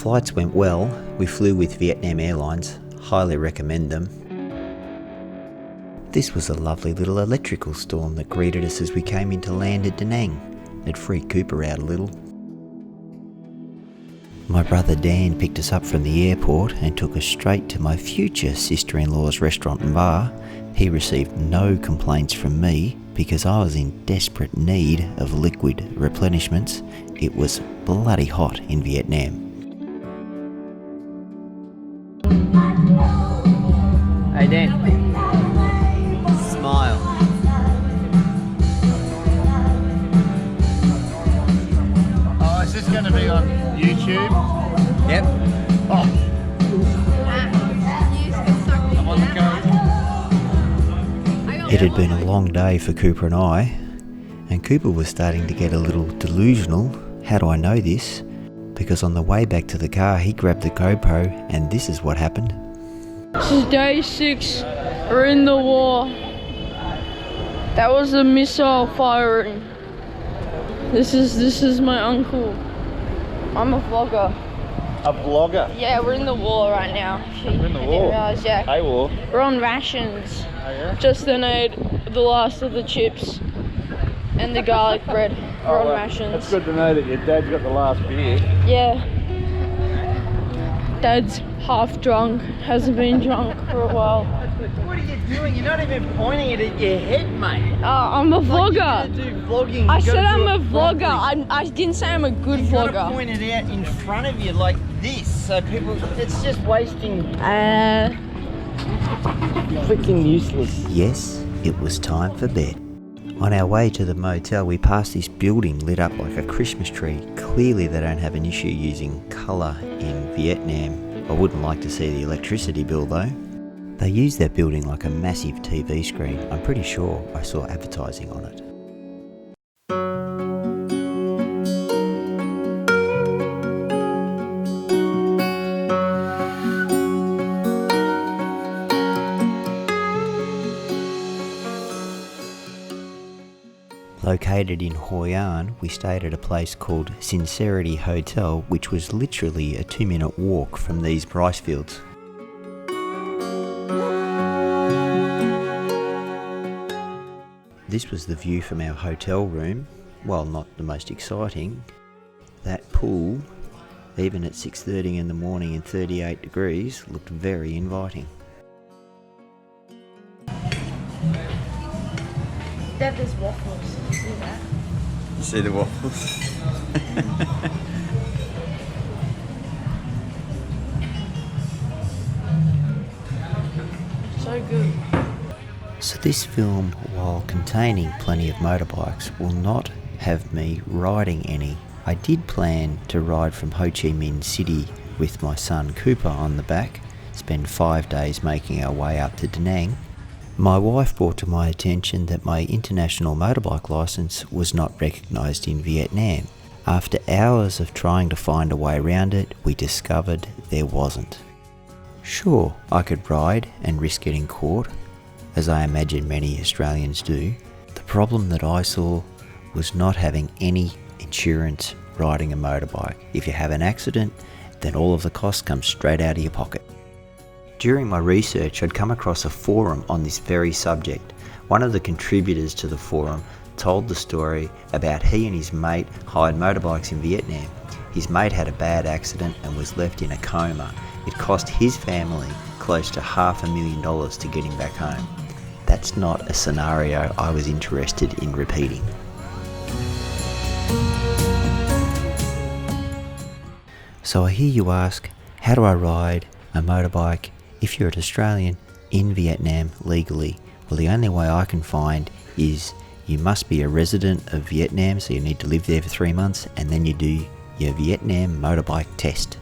flights went well. We flew with Vietnam Airlines, highly recommend them. This was a lovely little electrical storm that greeted us as we came into land at Danang. It freaked Cooper out a little. My brother Dan picked us up from the airport and took us straight to my future sister-in-law's restaurant and bar. He received no complaints from me because I was in desperate need of liquid replenishments. It was bloody hot in Vietnam. Hey Dan, smile. Oh, is this going to be on YouTube? Yep. Oh. I'm on the go. It had been a long day for Cooper and Cooper was starting to get a little delusional. How do I know this? Because on the way back to the car he grabbed the GoPro and this is what happened. This is day 6. We're in the war. That was a missile firing. This is my uncle. I'm a vlogger. A vlogger? Yeah, we're in the war right now. We're in the war? Realize, yeah. Hey, war. We're on rations. Oh, yeah? Just then ate the last of the chips and the garlic bread. We're on well, rations. It's good to know that your dad's got the last beer. Yeah. Dad's half drunk, hasn't been drunk for a while. What are you doing? You're not even pointing it at your head, mate. I'm a vlogger. Like you do vlogging. I You said gotta I'm do a it vlogger. properly. I didn't say I'm a good You gotta vlogger. point it out in front of you like this, so people. It's just wasting. Freaking useless. Yes, it was time for bed. On our way to the motel we passed this building lit up like a Christmas tree. Clearly they don't have an issue using colour in Vietnam. I wouldn't like to see the electricity bill though. They use that building like a massive TV screen. I'm pretty sure I saw advertising on it. Located in Hoi An, we stayed at a place called Sincerity Hotel, which was literally a 2-minute walk from these rice fields. This was the view from our hotel room. While not the most exciting, that pool, even at 6:30 in the morning and 38 degrees, looked very inviting. Dad, there's waffles. See that? You see the waffles? So good. So this film, while containing plenty of motorbikes, will not have me riding any. I did plan to ride from Ho Chi Minh City with my son Cooper on the back, spend 5 days making our way up to Danang. My wife brought to my attention that my international motorbike license was not recognised in Vietnam. After hours of trying to find a way around it, we discovered there wasn't. Sure, I could ride and risk getting caught, as I imagine many Australians do. The problem that I saw was not having any insurance riding a motorbike. If you have an accident, then all of the costs come straight out of your pocket. During my research, I'd come across a forum on this very subject. One of the contributors to the forum told the story about he and his mate hired motorbikes in Vietnam. His mate had a bad accident and was left in a coma. It cost his family close to $500,000 to get him back home. That's not a scenario I was interested in repeating. So I hear you ask, how do I ride a motorbike if you're an Australian in Vietnam legally? Well, the only way I can find is you must be a resident of Vietnam, so you need to live there for 3 months, and then you do your Vietnam motorbike test.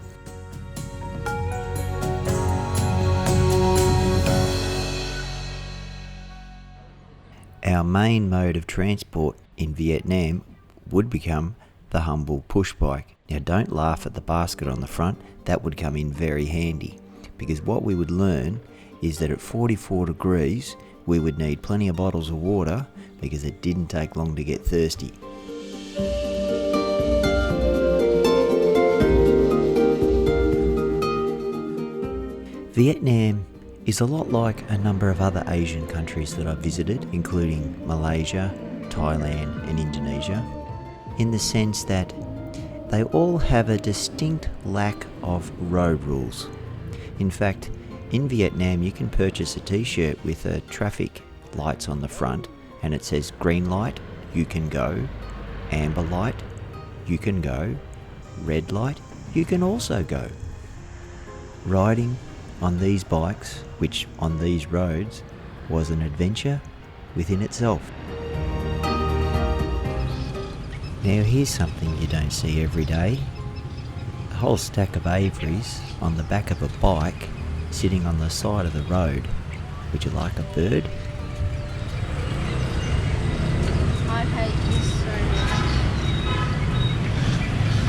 Our main mode of transport in Vietnam would become the humble pushbike. Now don't laugh at the basket on the front, that would come in very handy, because what we would learn is that at 44 degrees we would need plenty of bottles of water because it didn't take long to get thirsty. Vietnam is a lot like a number of other Asian countries that I've visited, including Malaysia, Thailand and Indonesia, in the sense that they all have a distinct lack of road rules. In fact, in Vietnam you can purchase a t-shirt with a traffic lights on the front and it says green light, you can go, amber light, you can go, red light, you can also go. Riding on these bikes, which on these roads, was an adventure within itself. Now here's something you don't see every day. A whole stack of aviaries on the back of a bike sitting on the side of the road. Would you like a bird? I hate this so much.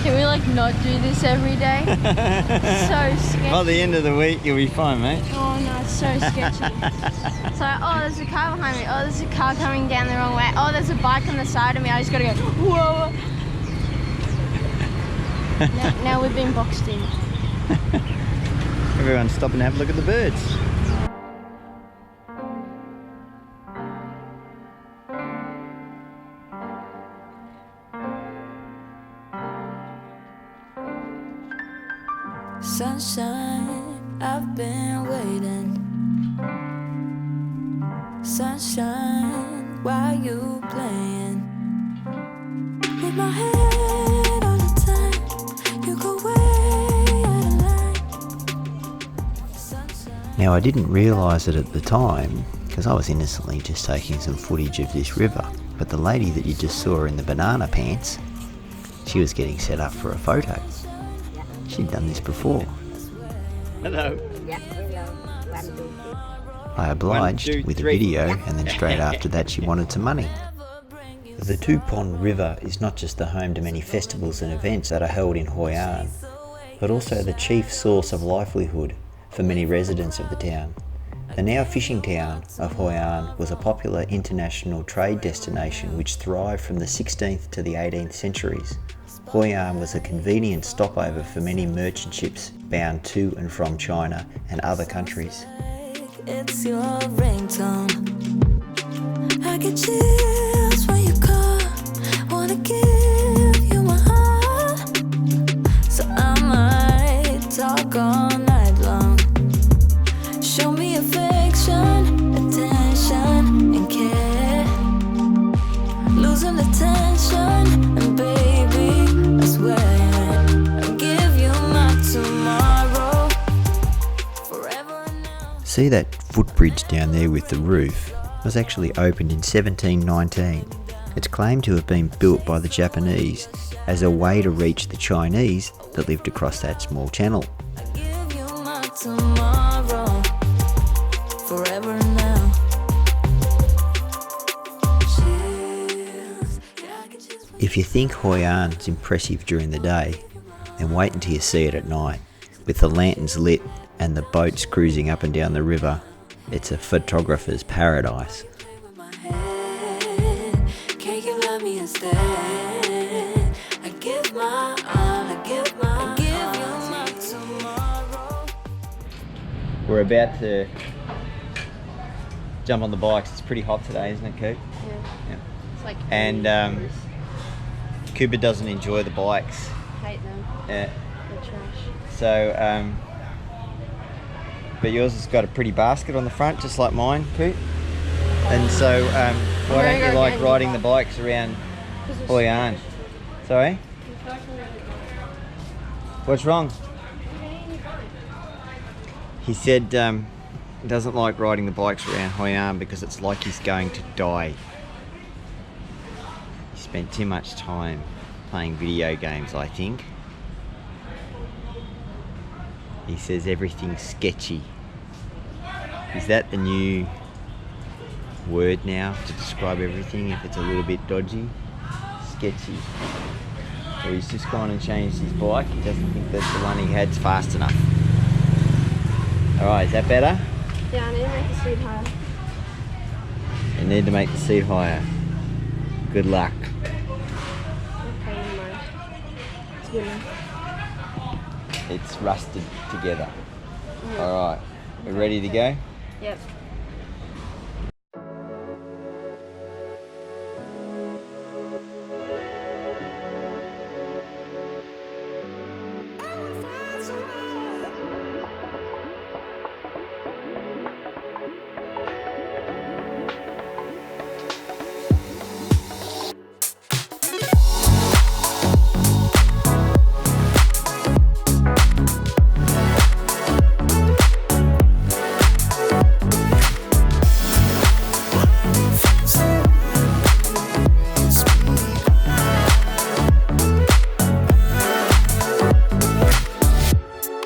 Can we like not do this every day? It's so sketchy. By the end of the week, you'll be fine, mate. Oh no, it's so sketchy. It's like, oh, there's a car behind me. Oh, there's a car coming down the wrong way. Oh, there's a bike on the side of me. I just gotta go, whoa. now we've been boxed in. Everyone stop and have a look at the birds. Sunshine, I've been waiting. Sunshine, why you playing? With my head on the time, you go way out of line. Sunshine. Now I didn't realise it at the time because I was innocently just taking some footage of this river, but the lady that you just saw in the banana pants, she was getting set up for a photo. She'd done this before. Hello. I obliged 1, 2, with a 3. video and then straight after that she wanted some money. The Two Pond River is not just the home to many festivals and events that are held in Hoi An, but also the chief source of livelihood for many residents of the town. The now fishing town of Hoi An was a popular international trade destination which thrived from the 16th to the 18th centuries. Hoi An was a convenient stopover for many merchant ships bound to and from China and other countries. It's your ringtone. I get chills when you call. Wanna give you my heart. So I might talk all night long. Show me affection, attention, and care. Losing the tension, and baby, I swear I'll give you my tomorrow. Forever and now. See that footbridge down there with the roof? It was actually opened in 1719. It's claimed to have been built by the Japanese as a way to reach the Chinese that lived across that small channel. I give you my tomorrow. Forever and now. Chills. Yeah, I can just If you think Hoi An's impressive during the day, then wait until you see it at night. With the lanterns lit and the boats cruising up and down the river, it's a photographer's paradise. with my head. Can you love me instead? I give my all, I give you my tomorrow. We're about to jump on the bikes. It's pretty hot today, isn't it, Coop? Yeah. It's like And Cooper doesn't enjoy the bikes. hate them. Yeah. They're trash. So, but yours has got a pretty basket on the front, just like mine, Coop. And so, why don't you like riding the bikes around Hoi An? Sorry? What's wrong? He said he doesn't like riding the bikes around Hoi An because it's like he's going to die. He spent too much time playing video games, I think. He says everything's sketchy. Is that the new word now to describe everything if it's a little bit dodgy? Sketchy. So he's just gone and changed his bike. He doesn't think that the one he had's fast enough. Alright, is that better? Yeah, I need to make the speed higher. You need to make the seat higher. Good luck. Okay, never mind. It's good enough. It's rusted together. Alright. We're ready to go? Yep.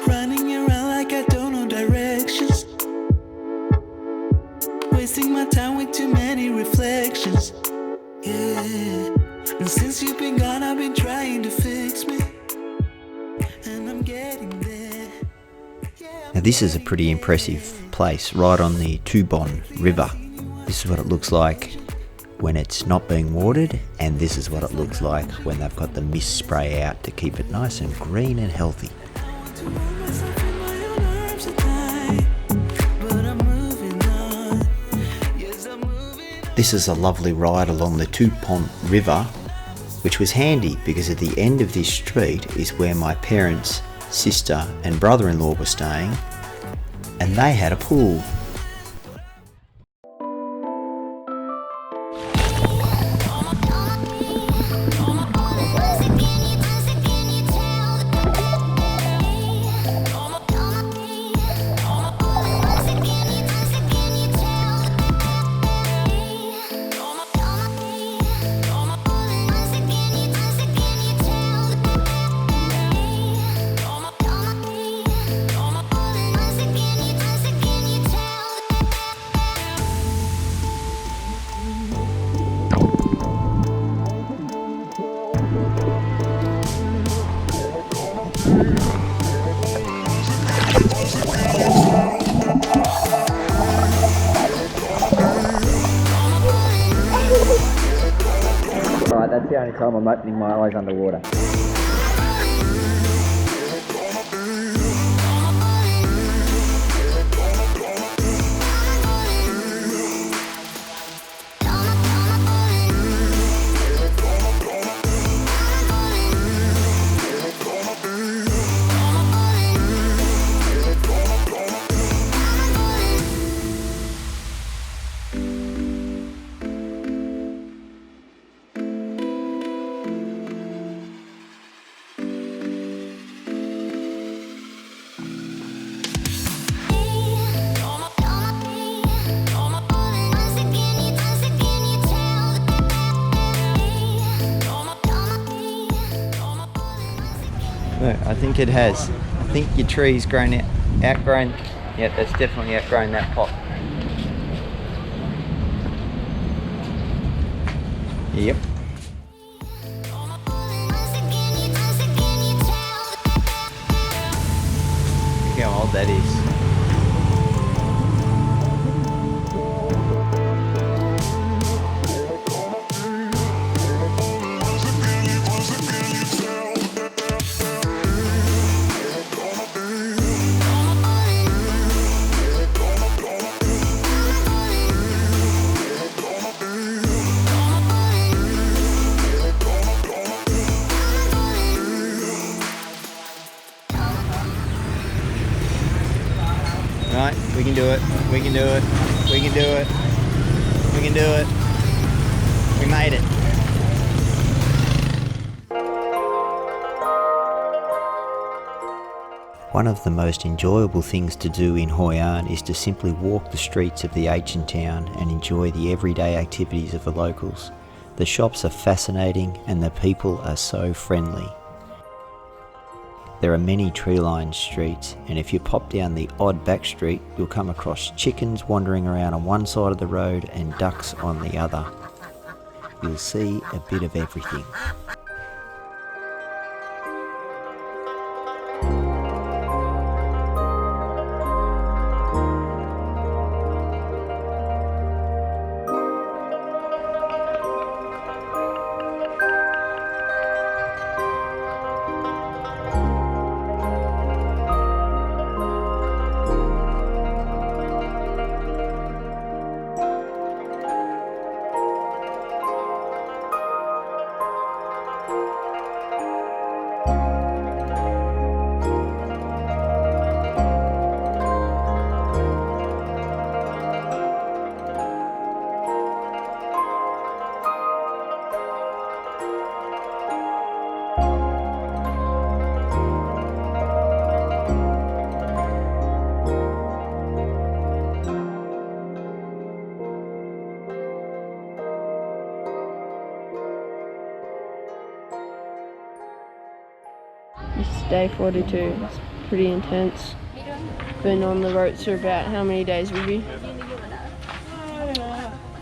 Running around like I don't know directions. Wasting my time with too many reflections. Yeah. And since you've been gone, I've been trying to fix me. And I'm getting there. Now this is a pretty impressive place right on the Tubon River. This is what it looks like when it's not being watered, and this is what it looks like when they've got the mist spray out to keep it nice and green and healthy. This is a lovely ride along the Tupont River, which was handy because at the end of this street is where my parents, sister and brother-in-law were staying, and they had a pool. Alright, that's the only time I'm opening my eyes underwater. Look, I think it has. I think your tree's outgrown. Yeah, that's definitely outgrown that pot. Yep. Look how old that is. Right, we can do it. We can do it. We can do it. We can do it. We made it. One of the most enjoyable things to do in Hoi An is to simply walk the streets of the ancient town and enjoy the everyday activities of the locals. The shops are fascinating and the people are so friendly. There are many tree-lined streets, and if you pop down the odd back street, you'll come across chickens wandering around on one side of the road and ducks on the other. You'll see a bit of everything. day 42. It's pretty intense. Been on the road for about how many days, Ruby?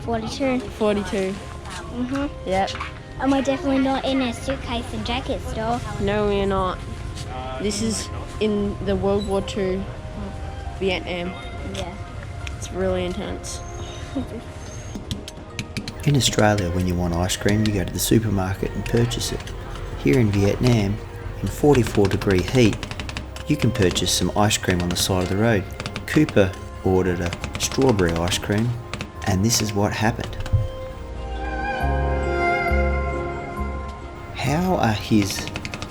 42. 42. Yep. And we're definitely not in a suitcase and jacket store. No, we're not. This is in the World War II Vietnam. Yeah. It's really intense. In Australia, when you want ice cream, you go to the supermarket and purchase it. Here in Vietnam, in 44-degree heat, you can purchase some ice cream on the side of the road. Cooper ordered a strawberry ice cream, and this is what happened. How are his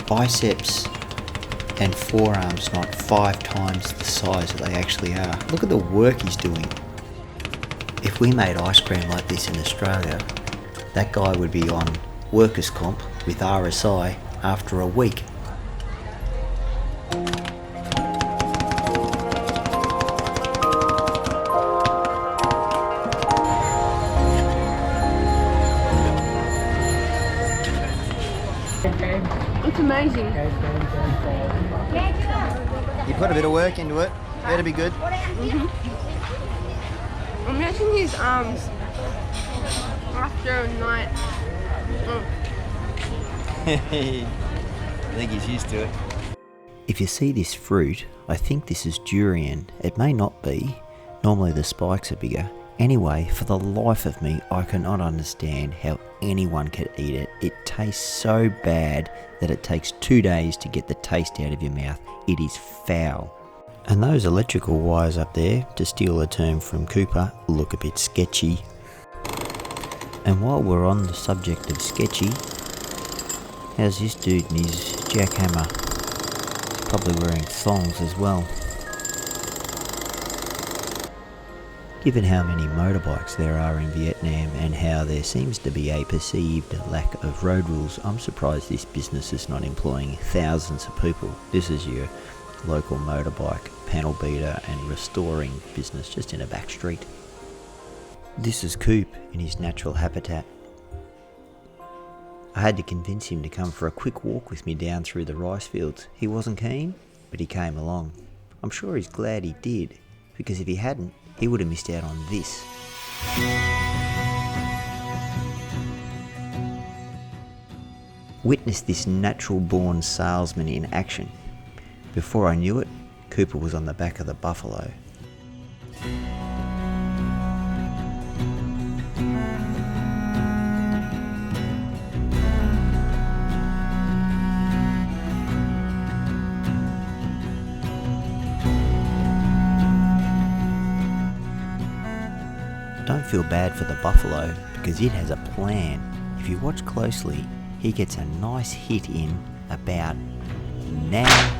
biceps and forearms not 5 times the size that they actually are? Look at the work he's doing. If we made ice cream like this in Australia, that guy would be on workers' comp with RSI after a week. It's amazing. You put a bit of work into it. Better be good. Imagine his arms after a night. I think he's used to it. If you see this fruit, I think this is durian. It may not be. Normally the spikes are bigger. Anyway, for the life of me, I cannot understand how anyone could eat it. It tastes so bad that it takes 2 days to get the taste out of your mouth. It is foul. And those electrical wires up there, to steal a term from Cooper, look a bit sketchy. And while we're on the subject of sketchy, how's this dude and his jackhammer? He's probably wearing thongs as well. Given how many motorbikes there are in Vietnam and how there seems to be a perceived lack of road rules, I'm surprised this business is not employing thousands of people. This is your local motorbike panel beater and restoring business just in a back street. This is Coop in his natural habitat. I had to convince him to come for a quick walk with me down through the rice fields. He wasn't keen, but he came along. I'm sure he's glad he did, because if he hadn't, he would have missed out on this. Witness this natural-born salesman in action. Before I knew it, Cooper was on the back of the buffalo. Don't feel bad for the buffalo because it has a plan. If you watch closely, he gets a nice hit in about now.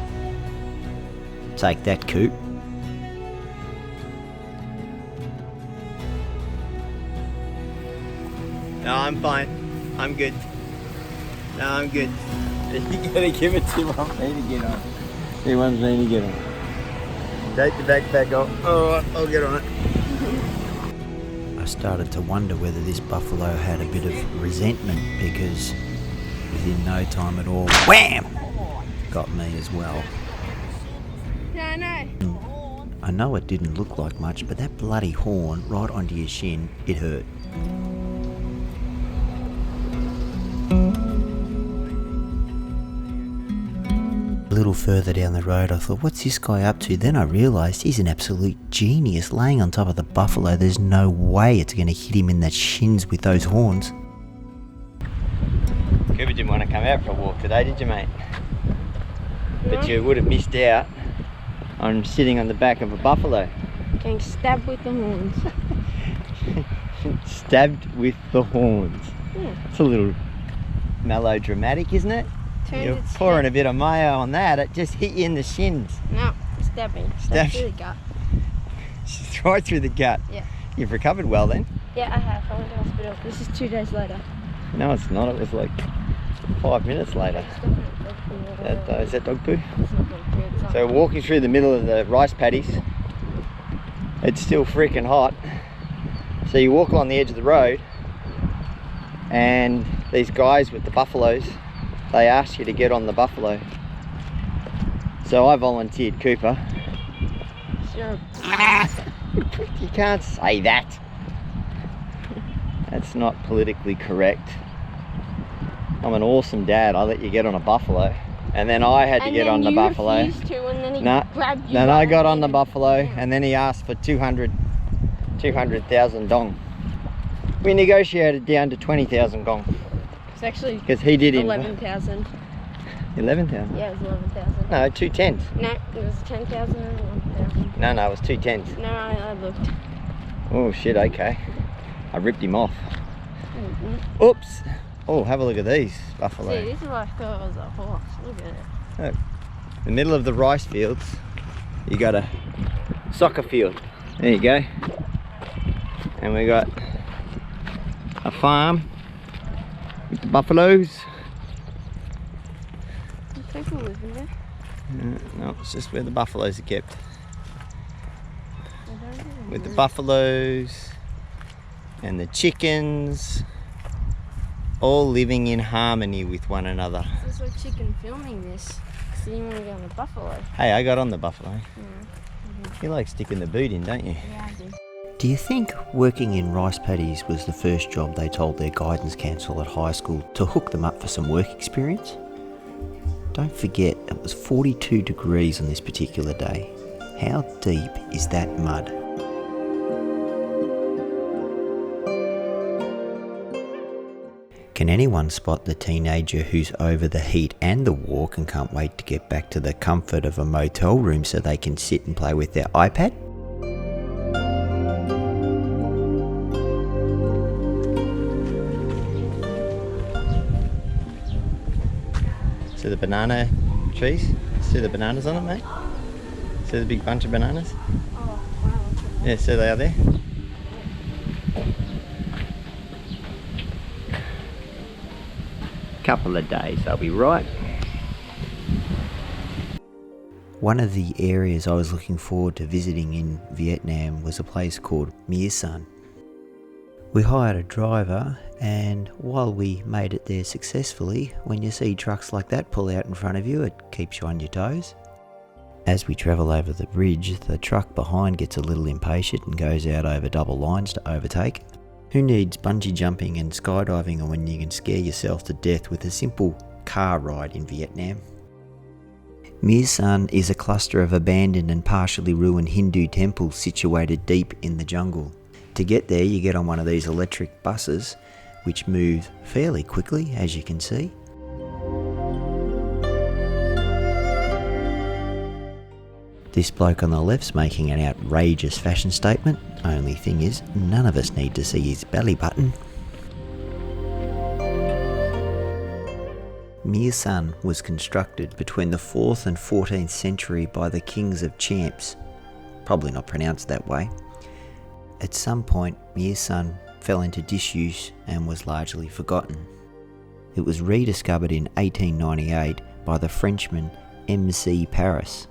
Take that, Coop. No, I'm fine. I'm good. No, I'm good. You gotta give it to him. I need to get on. He wants me to get on. Take the backpack off. Alright, I'll get on it. I started to wonder whether this buffalo had a bit of resentment because within no time at all, wham! Got me as well. Yeah, I know. I know it didn't look like much, but that bloody horn right onto your shin, it hurt. A little further down the road, I thought, what's this guy up to? Then I realised he's an absolute genius. Laying on top of the buffalo, there's no way it's going to hit him in the shins with those horns. Cooper didn't want to come out for a walk today, did you, mate? But you would have missed out on sitting on the back of a buffalo. Getting stabbed with the horns. Stabbed with the horns. Yeah. It's a little melodramatic, isn't it? You're pouring a bit of mayo on that, it just hit you in the shins. No, stab me. Stab through the gut. Just right through the gut. Yeah. You've recovered well then? Yeah, I have. I went to hospital. This is 2 days later. No, it's not. It was like 5 minutes later. Is that dog poo? So walking through the middle of the rice paddies, it's still freaking hot. So you walk along the edge of the road and these guys with the buffaloes, they ask you to get on the buffalo. So I volunteered Cooper. Sure. You can't say that. That's not politically correct. I'm an awesome dad. I let you get on a buffalo. And then I had to get on the buffalo. Refused to, and then he No, grabbed you then by I got the on the hand. buffalo, and then he asked for 200,000 dong. We negotiated down to 20,000 gong. It's actually Because he did in 11,000. 11,000? Yeah, it was 11,000. No, 2 tens. No, it was 10,000 and 11,000. No, it was 2 tens. No, I looked. Oh shit, okay. I ripped him off. Mm-hmm. Oops. Oh, have a look at these buffalo. See, this is what I thought was a horse. Look at it. Look, in the middle of the rice fields, you got a soccer field. There you go. And we got a farm with the buffaloes. There's people living there. No, it's just where the buffaloes are kept. I don't even With the know. buffaloes and the chickens, all living in harmony with one another. This is like chicken filming this. Because you want to go on a buffalo. Hey, I got on the buffalo. Yeah, You like sticking the boot in, don't you? yeah I do. Do you think working in rice paddies was the first job they told their guidance counsel at high school to hook them up for some work experience? Don't forget it was 42 degrees on this particular day. How deep is that mud? Can anyone spot the teenager who's over the heat and the walk and can't wait to get back to the comfort of a motel room so they can sit and play with their iPad? See the banana trees? See the bananas on it, mate? See the big bunch of bananas? Oh, wow. Yeah, see they are there? Couple of days, they'll be right. One of the areas I was looking forward to visiting in Vietnam was a place called Munchin. We hired a driver, and while we made it there successfully, when you see trucks like that pull out in front of you, it keeps you on your toes. As we travel over the bridge, the truck behind gets a little impatient and goes out over double lines to overtake. Who needs bungee jumping and skydiving when you can scare yourself to death with a simple car ride in Vietnam? Munchin is a cluster of abandoned and partially ruined Hindu temples situated deep in the jungle. To get there, you get on one of these electric buses, which move fairly quickly, as you can see. This bloke on the left's making an outrageous fashion statement. Only thing is, none of us need to see his belly button. Munchin was constructed between the 4th and 14th century by the kings of Champs. Probably not pronounced that way. At some point, Munchin fell into disuse and was largely forgotten. It was rediscovered in 1898 by the Frenchman M.C. Paris.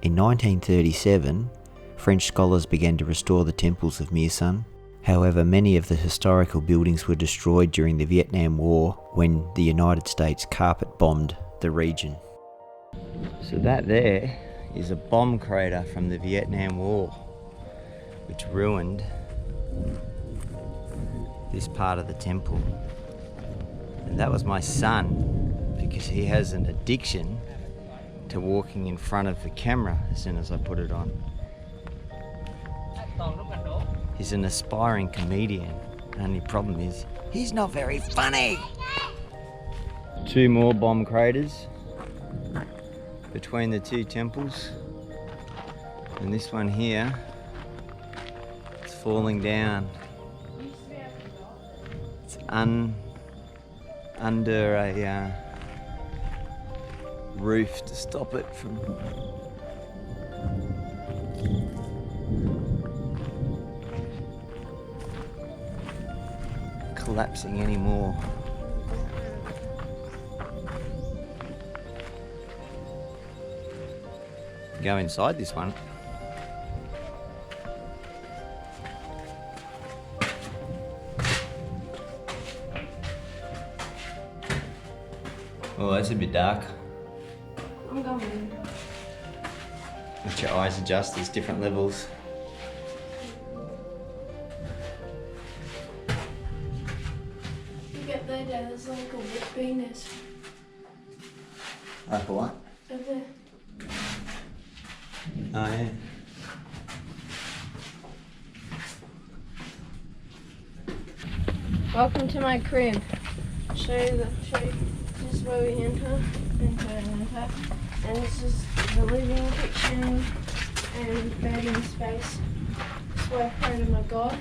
In 1937, French scholars began to restore the temples of Munchin. However, many of the historical buildings were destroyed during the Vietnam War when the United States carpet bombed the region. So that there is a bomb crater from the Vietnam War, which ruined this part of the temple. And that was my son, because he has an addiction to walking in front of the camera as soon as I put it on. He's an aspiring comedian. The only problem is, he's not very funny. 2 more bomb craters between the 2 temples. And this one here, it's falling down. It's under a roof to stop it from collapsing anymore. Go inside this one. Oh, that's a bit dark. I'm going. Let your eyes adjust, there's different levels. Look at there, Dad, there's like a wet penis. Like what? Over there. Oh yeah. Welcome to my crib. Show you this is where we enter. And this is the living kitchen and bedding space. This is where I pray to my God.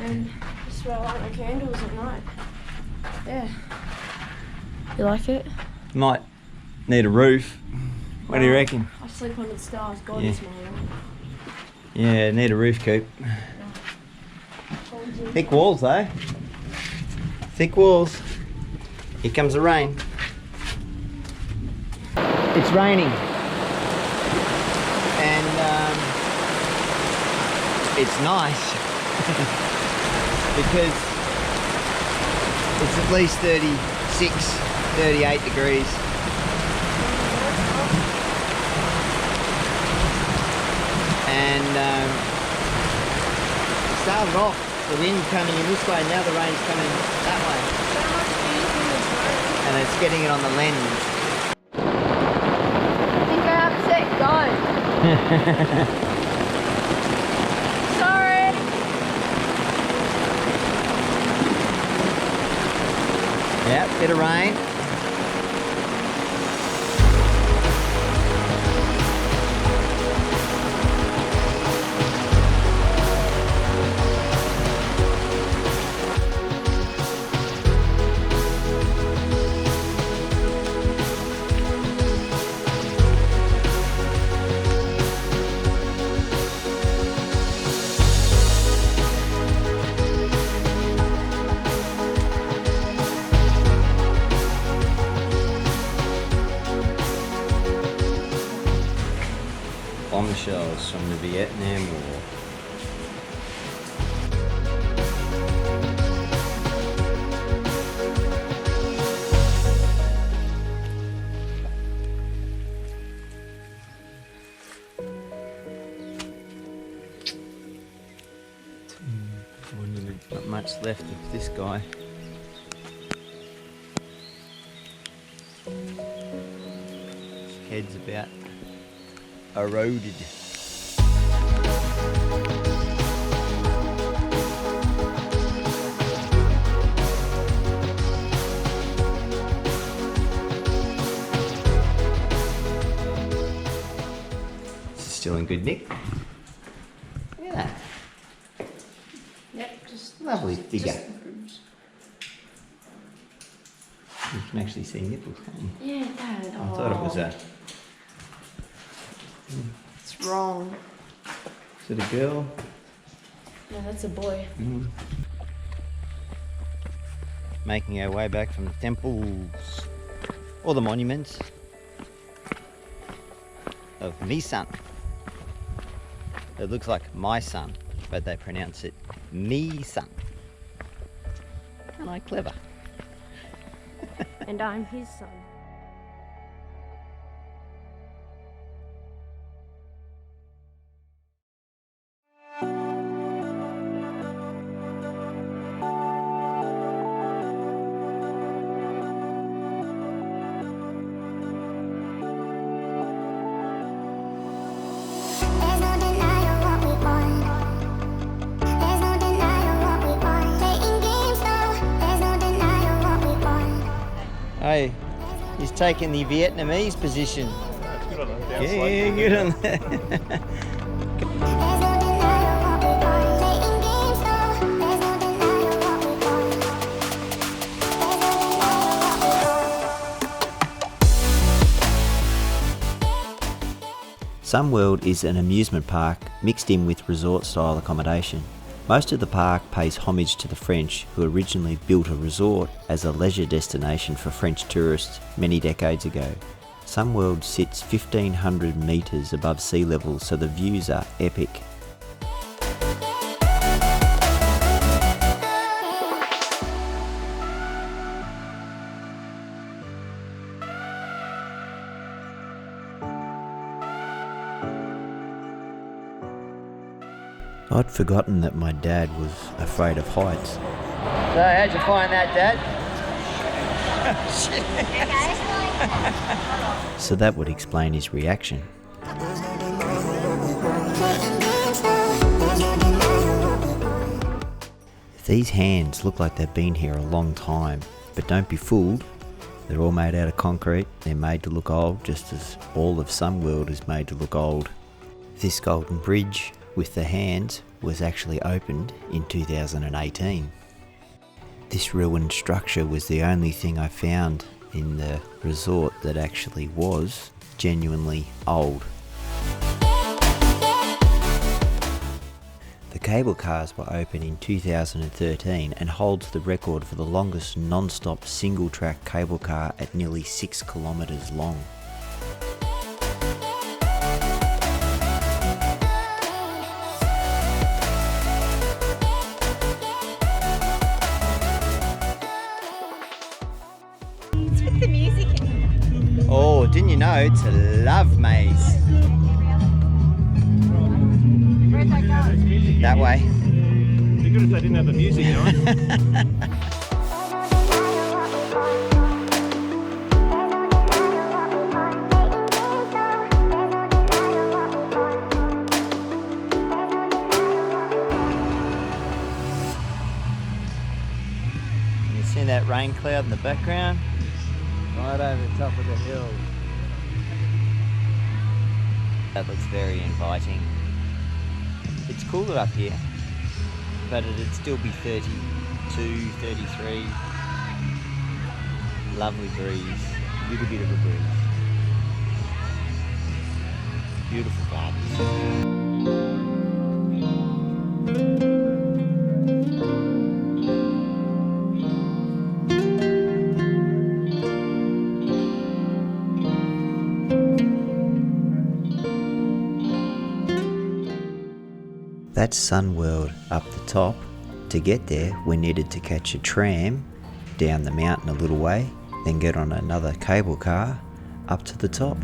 And this is where I light my candles at night. Yeah. You like it? Might need a roof. What do you reckon? I sleep under the stars. God Yeah. is my room. Yeah, need a roof coop. Thick walls though. Thick walls. Here comes the rain. It's raining. And it's nice. Because it's at least 36, 38 degrees. And it started off the wind coming in this way, now the rain's coming that way. And it's getting it on the lens. I think I upset God. Sorry. Yeah, bit of rain. Bombshells from the Vietnam War. Not much left of this guy. His head's about eroded. Still in good nick. Look at that. Yep, just Lovely figure. just the boobs. You can actually see nipples, can't you? Yeah, Dad. I thought it was a... It's wrong. Is it a girl? No, that's a boy. Making our way back from the temples or the monuments of Misan. It looks like my son, but they pronounce it me son. Am I clever? And I'm his son. There's no denying what we want. There's no denying what we want. Playing games now. There's no denying what we want. Hey, he's taking the Vietnamese position. Good on them. Yeah, good on that. There's no denying what we want. Playing games now. There's no denying what we want. There's no denying what we want. Sunworld is an amusement park mixed in with resort-style accommodation. Most of the park pays homage to the French, who originally built a resort as a leisure destination for French tourists many decades ago. Sunworld sits 1,500 metres above sea level, so the views are epic. I'd forgotten that my dad was afraid of heights. So how'd you find that, Dad? So that would explain his reaction. These hands look like they've been here a long time, but don't be fooled. They're all made out of concrete. They're made to look old, just as all of Sunworld is made to look old. This golden bridge with the hands was actually opened in 2018. This ruined structure was the only thing I found in the resort that actually was genuinely old. The cable cars were opened in 2013 and holds the record for the longest non-stop single-track cable car at nearly 6 kilometres long. The music. Oh, didn't you know it's a love maze? Where'd that go? That way. It'd be good if they didn't have the music on. You see that rain cloud in the background? Right over the top of the hill. That looks very inviting. It's cooler up here, but it'd still be 32, 33. Lovely breeze, little bit of a breeze. Beautiful gardens. That's Sunworld up the top. To get there, we needed to catch a tram down the mountain a little way, then get on another cable car up to the top.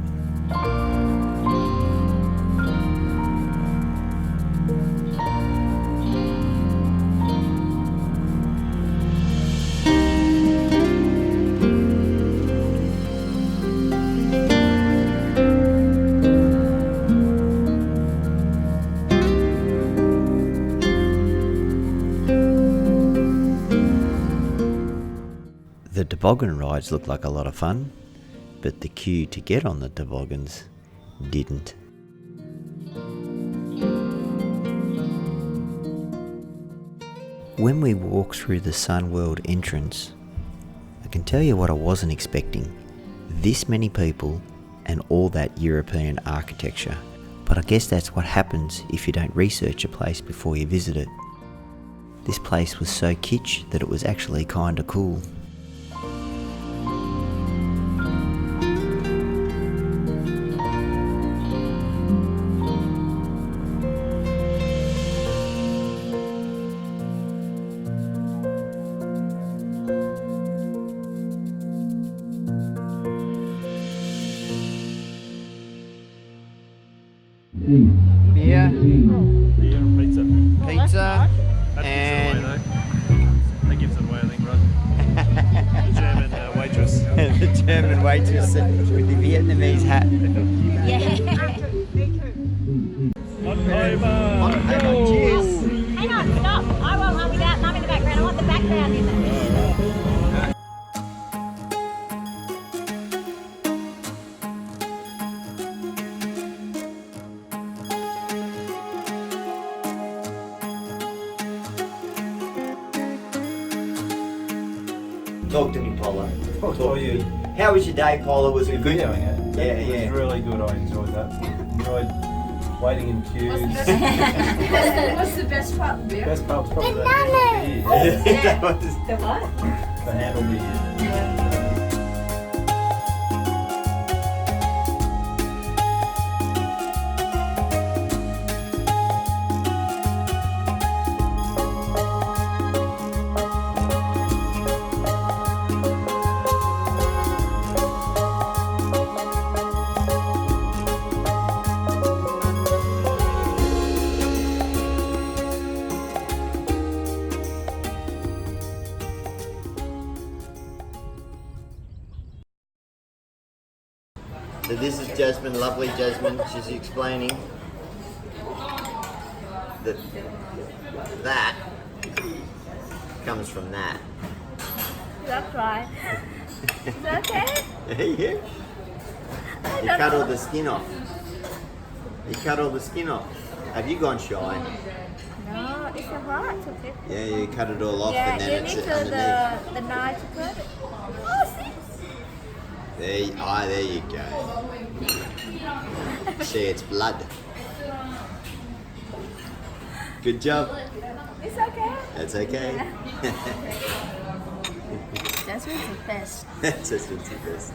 The toboggan rides looked like a lot of fun, but the queue to get on the toboggans didn't. When we walked through the Sunworld entrance, I can tell you what I wasn't expecting. This many people and all that European architecture. But I guess that's what happens if you don't research a place before you visit it. This place was so kitsch that it was actually kinda cool. Beer, Pizza. pizza, That and gives it away, I think, right? The German waitress. the German waitress with the Vietnamese hat. Cheers. Hang on, stop. I won't want without mum in the background. I want the background in it. Talk to me, Paula. Talk to you. How was your day, Paula? Was it good? Doing it. Yeah, It yeah. was really good. I enjoyed that. Enjoyed waiting in queues. What's the best part of the beer? Best part was probably the handle beer. That was- The what? The handle beer. So this is Jasmine, lovely Jasmine. She's explaining that that comes from that. That's right. Is that okay? Yeah. You cut all the skin off. You cut all the skin off. Have you gone shy? No, it's a hard to fit. Yeah, you cut it all off Yeah, and you then need it's to underneath. the knife to cut it. Oh, see? There you go. See, it's blood. Good job. It's okay. That's okay. That's what's the best. That's just what's the best.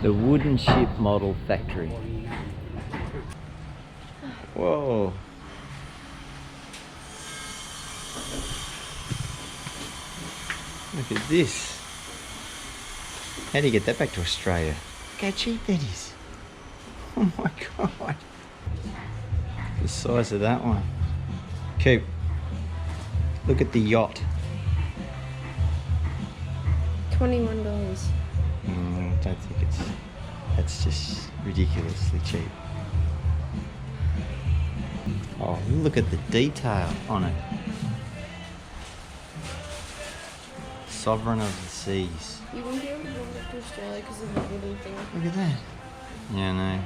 The Wooden Ship Model Factory. Whoa. Look at this. How do you get that back to Australia? Look how cheap that is. Oh my god. The size of that one. Coop, look at the yacht. $21. I don't think that's just ridiculously cheap. Oh, look at the detail on it. Sovereign of the Seas. You wouldn't be able to bring it to Australia because of the wooden thing. Look at that. Yeah, no.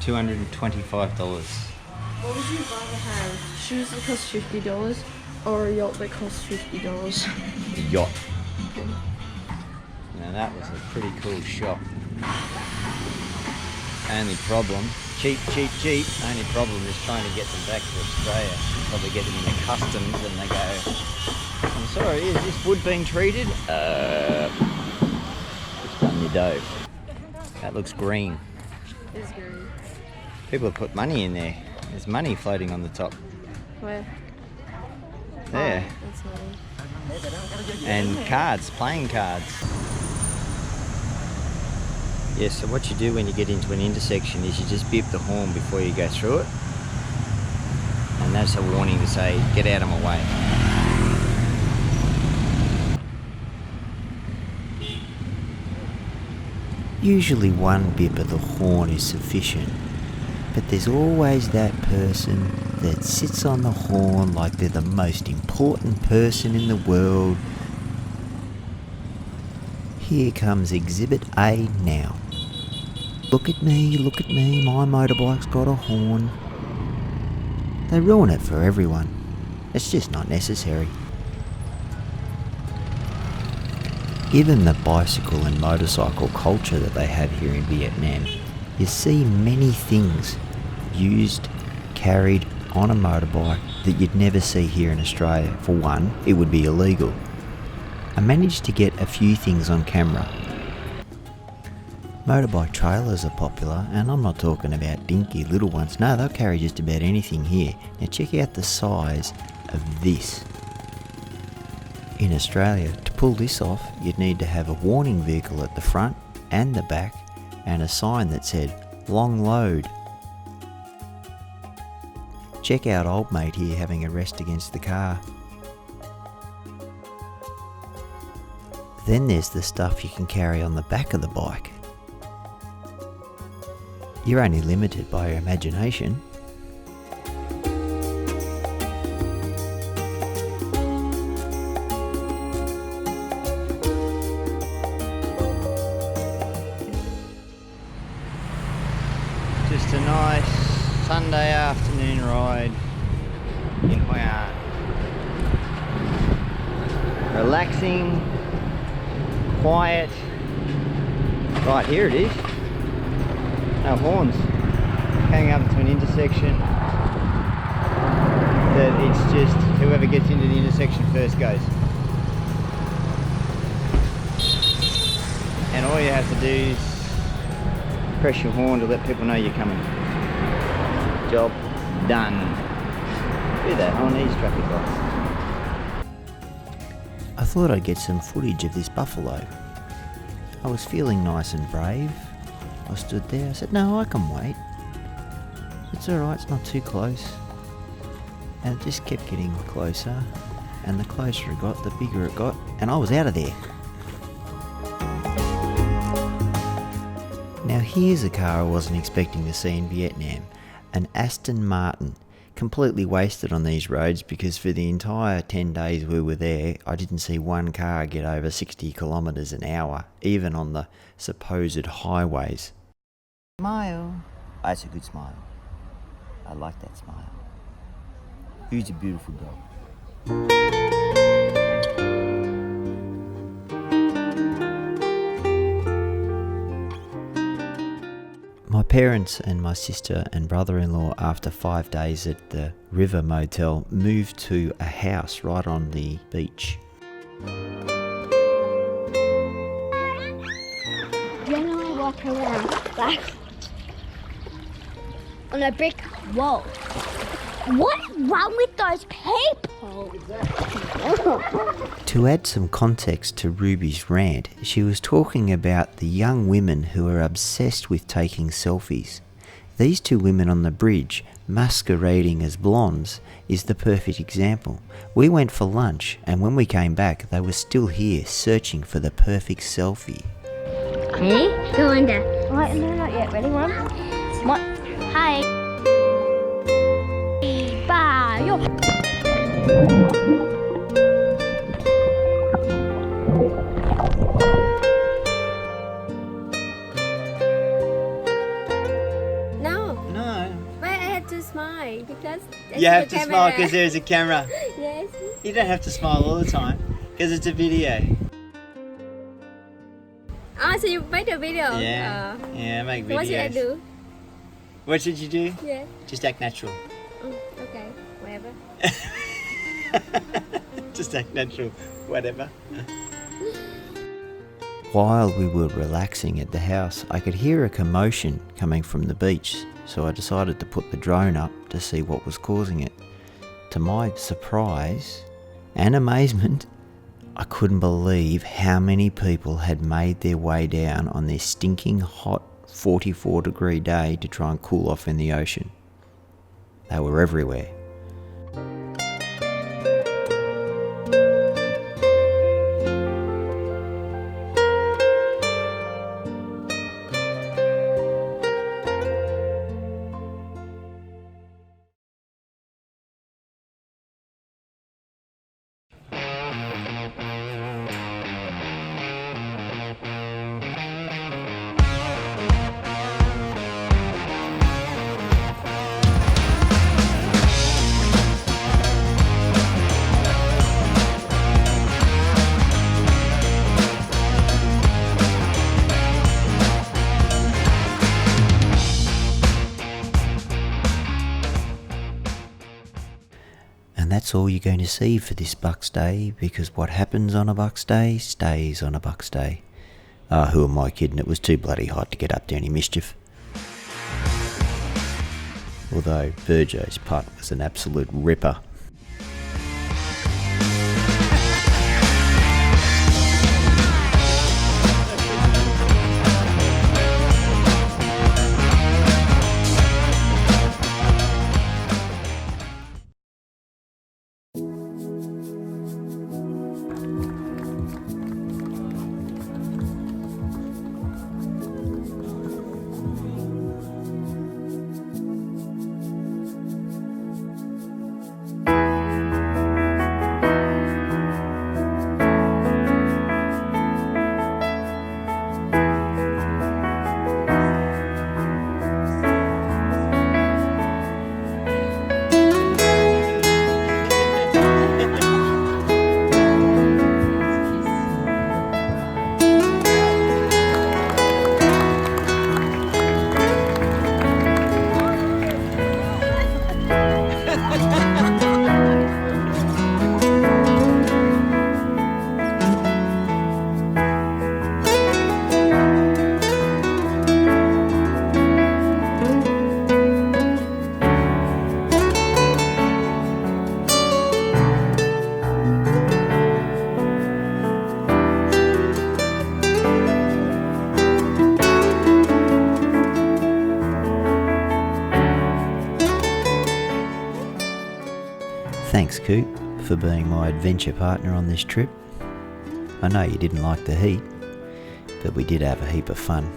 $225. What would you rather have? Shoes that cost $50 or a yacht that costs $50? The yacht. Now that was a pretty cool shop. Only problem, cheap. Only problem is trying to get them back to Australia. Probably get them in the customs and they go, I'm sorry, is this wood being treated? It's done your dough. That looks green. It's green. People have put money in there. There's money floating on the top. Where? There. Oh, that's nice. And cards, playing cards. Yeah, so what you do when you get into an intersection is you just beep the horn before you go through it. And that's a warning to say, get out of my way. Usually one bip of the horn is sufficient, but there's always that person that sits on the horn like they're the most important person in the world. Here comes Exhibit A now. Look at me, my motorbike's got a horn. They ruin it for everyone. It's just not necessary. Given the bicycle and motorcycle culture that they have here in Vietnam, you see many things used, carried on a motorbike that you'd never see here in Australia. For one, it would be illegal. I managed to get a few things on camera, Motorbike trailers are popular, and I'm not talking about dinky little ones. No, they'll carry just about anything here. Now check out the size of this. In Australia, to pull this off, you'd need to have a warning vehicle at the front and the back and a sign that said, "Long load." Check out old mate here having a rest against the car. Then there's the stuff you can carry on the back of the bike. You're only limited by your imagination. Just a nice Sunday afternoon ride in Hoi An. Relaxing, quiet. Right, here it is. No horns. Hanging up to an intersection that it's just whoever gets into the intersection first goes. And all you have to do is press your horn to let people know you're coming. Job done. Do that on these traffic lights. I thought I'd get some footage of this buffalo. I was feeling nice and brave. I stood there, I said, no, I can wait. It's alright, it's not too close. And it just kept getting closer, and the closer it got, the bigger it got, and I was out of there. Now here's a car I wasn't expecting to see in Vietnam, an Aston Martin. Completely wasted on these roads because for the entire 10 days we were there, I didn't see one car get over 60 kilometres an hour, even on the supposed highways. Smile. That's a good smile. I like that smile. Who's a beautiful dog? My parents and my sister and brother-in-law, after 5 days at the River Motel, moved to a house right on the beach. When I walk around like on a brick wall, what's wrong with those people? To add some context to Ruby's rant, she was talking about the young women who are obsessed with taking selfies. These two women on the bridge, masquerading as blondes, is the perfect example. We went for lunch, and when we came back, they were still here searching for the perfect selfie. Hey, go in there. Right, no, not yet. Ready, one? What? Hi. Bye. Yo. No. But I had to smile because You have to smile because there's a camera. Yes. You don't have to smile all the time because it's a video. Oh, so you made a video? Yeah. Yeah, I make videos. What should I do? What should you do? Yeah. Just act natural. Okay. Whatever. Just act natural. Whatever. While we were relaxing at the house, I could hear a commotion coming from the beach, so I decided to put the drone up to see what was causing it. To my surprise and amazement, I couldn't believe how many people had made their way down on this stinking hot 44-degree day to try and cool off in the ocean. They were everywhere. And that's all you're going to see for this Bucks Day, because what happens on a Bucks Day stays on a Bucks Day. Who am I kidding? It was too bloody hot to get up to any mischief. Although Virgo's putt was an absolute ripper. Thanks, Coop, for being my adventure partner on this trip. I know you didn't like the heat, but we did have a heap of fun,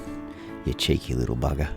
you cheeky little bugger.